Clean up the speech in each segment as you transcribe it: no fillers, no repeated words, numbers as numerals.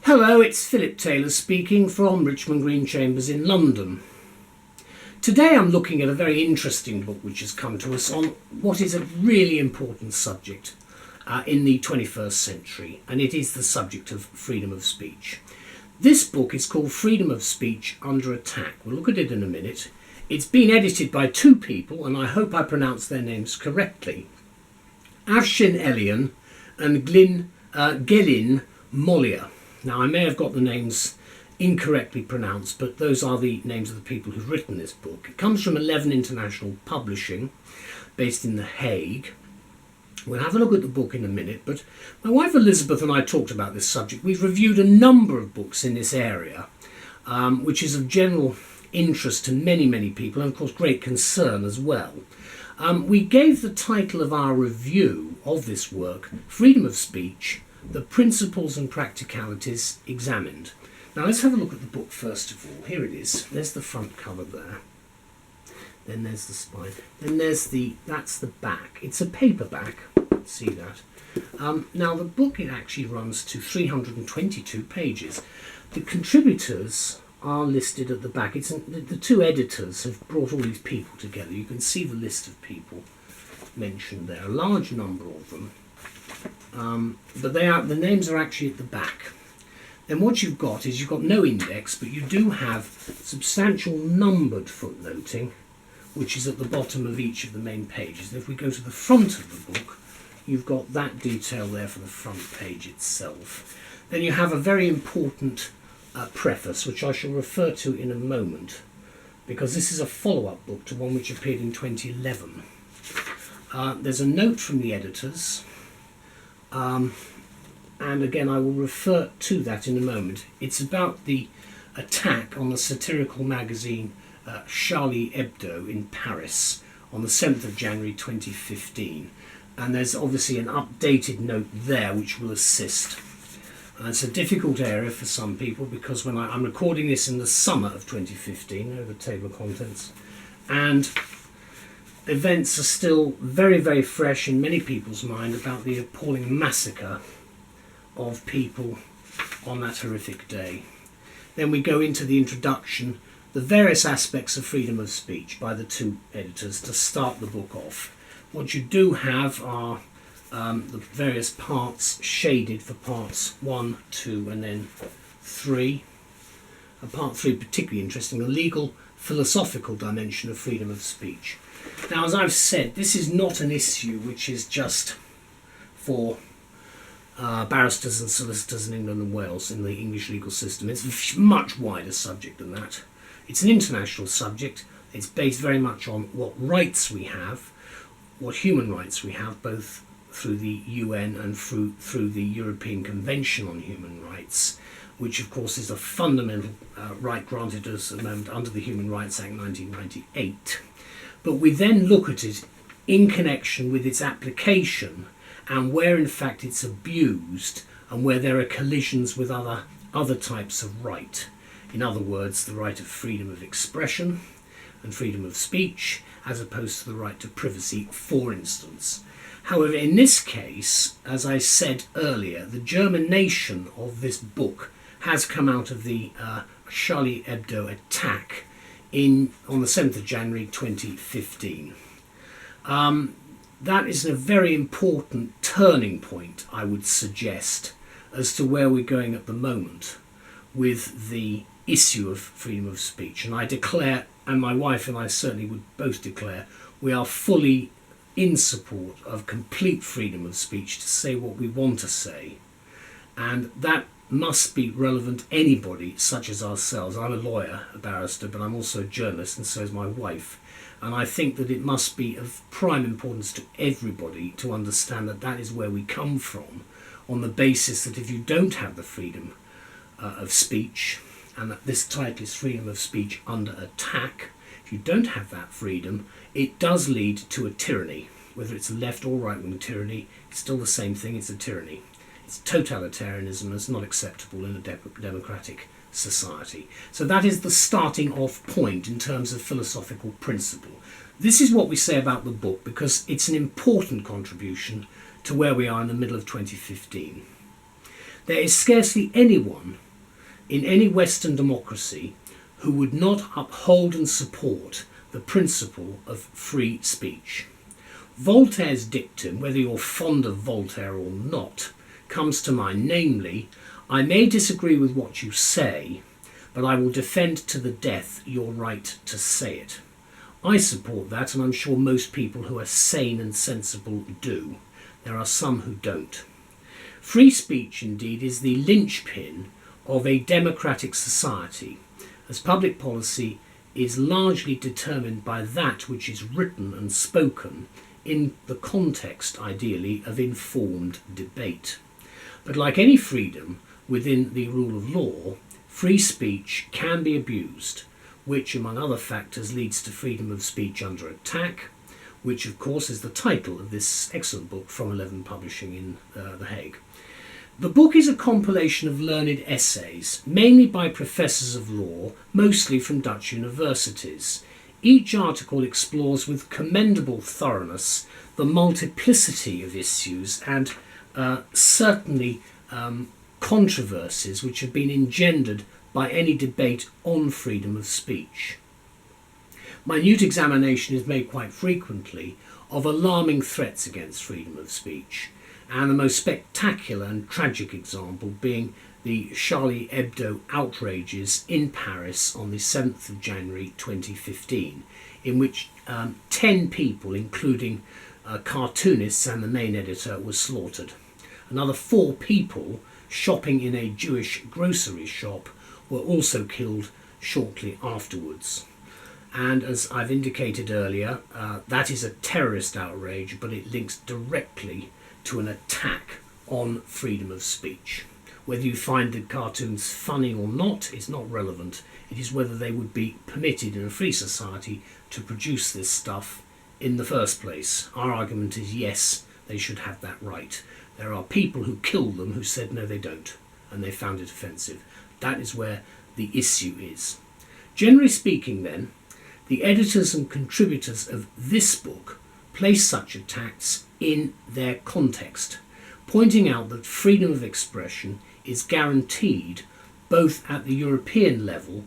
Hello, it's Philip Taylor speaking from Richmond Green Chambers in London. Today I'm looking at a very interesting book which has come to us on what is a really important subject in the 21st century, and it is the subject of freedom of speech. This book is called Freedom of Speech Under Attack. We'll look at it in a minute. It's been edited by two people, and I hope I pronounce their names correctly. Afshin Elian and Gelin Mollier. Now, I may have got the names incorrectly pronounced, but those are the names of the people who've written this book. It comes from 11 International Publishing, based in The Hague. We'll have a look at the book in a minute, but my wife Elizabeth and I talked about this subject. We've reviewed a number of books in this area, which is of general interest to many people, and of course great concern as well. We gave the title of our review of this work, Freedom of Speech, The Principles and Practicalities Examined. Now let's have a look at the book first of all. Here it is. There's the front cover there. Then there's the spine. Then that's the back. It's a paperback. See that? Now the book, it actually runs to 322 pages. The contributors are listed at the back. The two editors have brought all these people together. You can see the list of people mentioned there. A large number of them. But the names are actually at the back. Then what you've got is you've got no index, but you do have substantial numbered footnoting, which is at the bottom of each of the main pages. And if we go to the front of the book, you've got that detail there for the front page itself. Then you have a very important preface, which I shall refer to in a moment, because this is a follow-up book to one which appeared in 2011. There's a note from the editors, and again I will refer to that in a moment. It's about the attack on the satirical magazine Charlie Hebdo in Paris on the 7th of January 2015, and there's obviously an updated note there which will assist. It's a difficult area for some people because when I'm recording this in the summer of 2015, over the table of contents, and events are still very fresh in many people's mind about the appalling massacre of people on that horrific day. Then we go into the introduction, the various aspects of freedom of speech by the two editors to start the book off. What you do have are the various parts shaded for parts 1, 2 and then 3. Part 3 particularly interesting, the legal philosophical dimension of freedom of speech. Now, as I've said, this is not an issue which is just for barristers and solicitors in England and Wales in the English legal system. It's a much wider subject than that. It's an international subject. It's based very much on what rights we have, what human rights we have, both through the UN and through the European Convention on Human Rights, which of course is a fundamental right granted to us at the moment under the Human Rights Act 1998. But we then look at it in connection with its application and where in fact it's abused and where there are collisions with other types of right. In other words, the right of freedom of expression and freedom of speech as opposed to the right to privacy, for instance. However, in this case, as I said earlier, the germination of this book has come out of the Charlie Hebdo attack on the 7th of January 2015. That is a very important turning point, I would suggest, as to where we're going at the moment with the issue of freedom of speech. And I declare, and my wife and I certainly would both declare, we are fully in support of complete freedom of speech to say what we want to say. And that must be relevant to anybody such as ourselves. I'm a lawyer, a barrister, but I'm also a journalist, and so is my wife. And I think that it must be of prime importance to everybody to understand that that is where we come from, on the basis that if you don't have the freedom of speech, and that this title is Freedom of Speech Under Attack, if you don't have that freedom, it does lead to a tyranny. Whether it's a left or right-wing tyranny, it's still the same thing, it's a tyranny. It's totalitarianism, it's not acceptable in a democratic society. So that is the starting off point in terms of philosophical principle. This is what we say about the book because it's an important contribution to where we are in the middle of 2015. There is scarcely anyone in any Western democracy who would not uphold and support the principle of free speech. Voltaire's dictum, whether you're fond of Voltaire or not, comes to mind, namely, "I may disagree with what you say, but I will defend to the death your right to say it." I support that, and I'm sure most people who are sane and sensible do. There are some who don't. Free speech, indeed, is the linchpin of a democratic society, as public policy is largely determined by that which is written and spoken in the context, ideally, of informed debate. But like any freedom within the rule of law, free speech can be abused, which, among other factors, leads to freedom of speech under attack, which, of course, is the title of this excellent book from 11 Publishing in The Hague. The book is a compilation of learned essays, mainly by professors of law, mostly from Dutch universities. Each article explores with commendable thoroughness the multiplicity of issues and certainly controversies which have been engendered by any debate on freedom of speech. Minute examination is made quite frequently of alarming threats against freedom of speech, and the most spectacular and tragic example being the Charlie Hebdo outrages in Paris on the 7th of January 2015, in which 10 people, including cartoonists and the main editor, were slaughtered. Another 4 people shopping in a Jewish grocery shop were also killed shortly afterwards. And as I've indicated earlier, that is a terrorist outrage, but it links directly to an attack on freedom of speech. Whether you find the cartoons funny or not is not relevant. It is whether they would be permitted in a free society to produce this stuff in the first place. Our argument is yes, they should have that right. There are people who killed them who said no, they don't, and they found it offensive. That is where the issue is. Generally speaking, then, the editors and contributors of this book place such attacks in their context, pointing out that freedom of expression is guaranteed both at the European level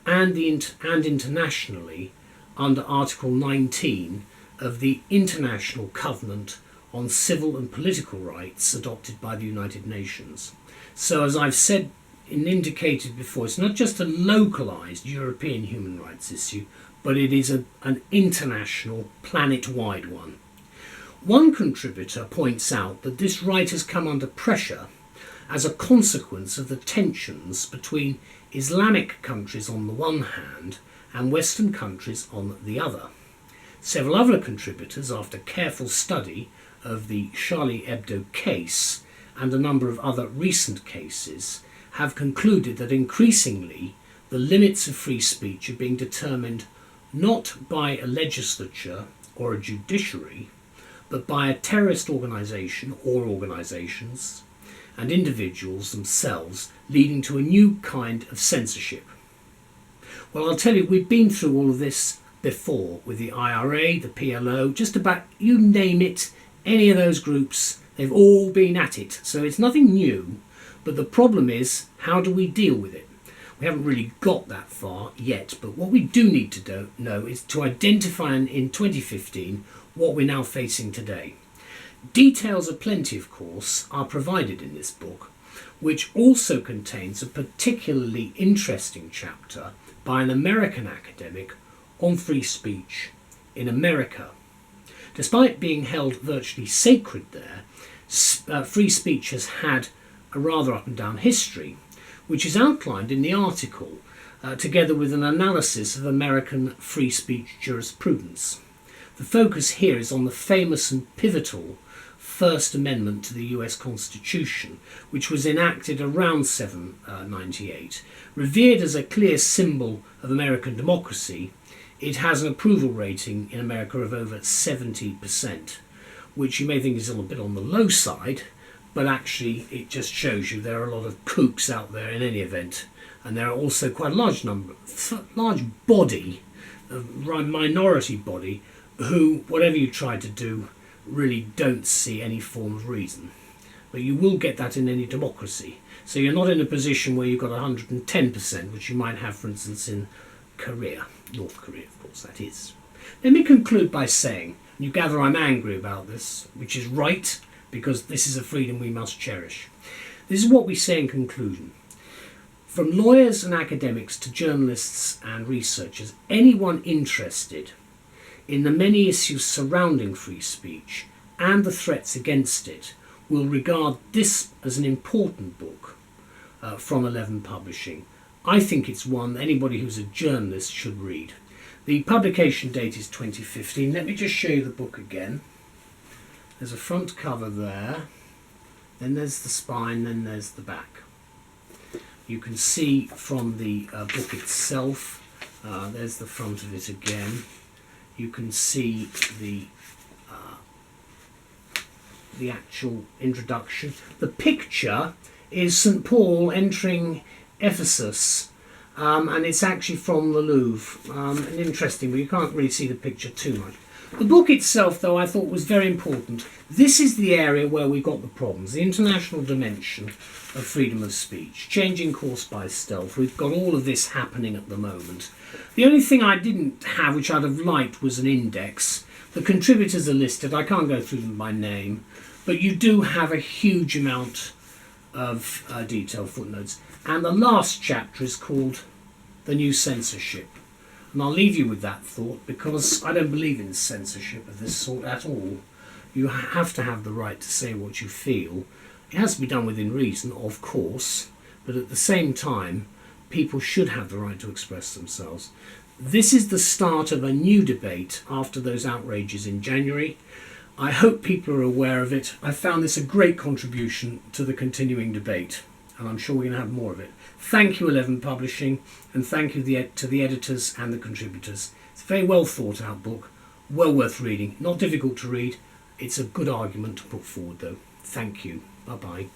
and internationally under Article 19 of the International Covenant on Civil and Political Rights adopted by the United Nations. So, as I've said and indicated before, it's not just a localised European human rights issue, but it is an international, planet-wide one. One contributor points out that this right has come under pressure as a consequence of the tensions between Islamic countries on the one hand and Western countries on the other. Several other contributors, after careful study of the Charlie Hebdo case and a number of other recent cases, have concluded that increasingly the limits of free speech are being determined not by a legislature or a judiciary, but by a terrorist organisation or organisations and individuals themselves, leading to a new kind of censorship. Well, I'll tell you, we've been through all of this before with the IRA, the PLO, just about, you name it, any of those groups, they've all been at it. So it's nothing new, but the problem is, how do we deal with it? We haven't really got that far yet, but what we do need to know is to identify in 2015 what we're now facing today. Details aplenty, of course, are provided in this book, which also contains a particularly interesting chapter by an American academic on free speech in America. Despite being held virtually sacred there, free speech has had a rather up and down history, which is outlined in the article, together with an analysis of American free speech jurisprudence. The focus here is on the famous and pivotal First Amendment to the US Constitution, which was enacted around 798. Revered as a clear symbol of American democracy, it has an approval rating in America of over 70%, which you may think is a little bit on the low side, but actually it just shows you there are a lot of kooks out there in any event, and there are also quite a large body, a minority body, who, whatever you try to do, really don't see any form of reason. But you will get that in any democracy. So you're not in a position where you've got 110%, which you might have, for instance, in Korea, North Korea, of course, that is. Let me conclude by saying, and you gather I'm angry about this, which is right, because this is a freedom we must cherish. This is what we say in conclusion. From lawyers and academics to journalists and researchers, anyone interested in the many issues surrounding free speech and the threats against it will regard this as an important book from 11 Publishing. I think it's one that anybody who's a journalist should read. The publication date is 2015. Let me just show you the book again. There's a front cover there, then there's the spine, then there's the back. You can see from the book itself, there's the front of it again. You can see the actual introduction. The picture is St. Paul entering Ephesus, and it's actually from the Louvre. And interesting, but you can't really see the picture too much. The book itself, though, I thought was very important. This is the area where we got the problems, the international dimension of freedom of speech, changing course by stealth. We've got all of this happening at the moment. The only thing I didn't have, which I'd have liked, was an index. The contributors are listed. I can't go through them by name, but you do have a huge amount of detailed footnotes. And the last chapter is called The New Censorship. And I'll leave you with that thought, because I don't believe in censorship of this sort at all. You have to have the right to say what you feel. It has to be done within reason, of course, but at the same time, people should have the right to express themselves. This is the start of a new debate after those outrages in January. I hope people are aware of it. I found this a great contribution to the continuing debate, and I'm sure we're going to have more of it. Thank you, 11 Publishing, and thank you to the editors and the contributors. It's a very well thought out book, well worth reading. Not difficult to read. It's a good argument to put forward, though. Thank you. Bye-bye.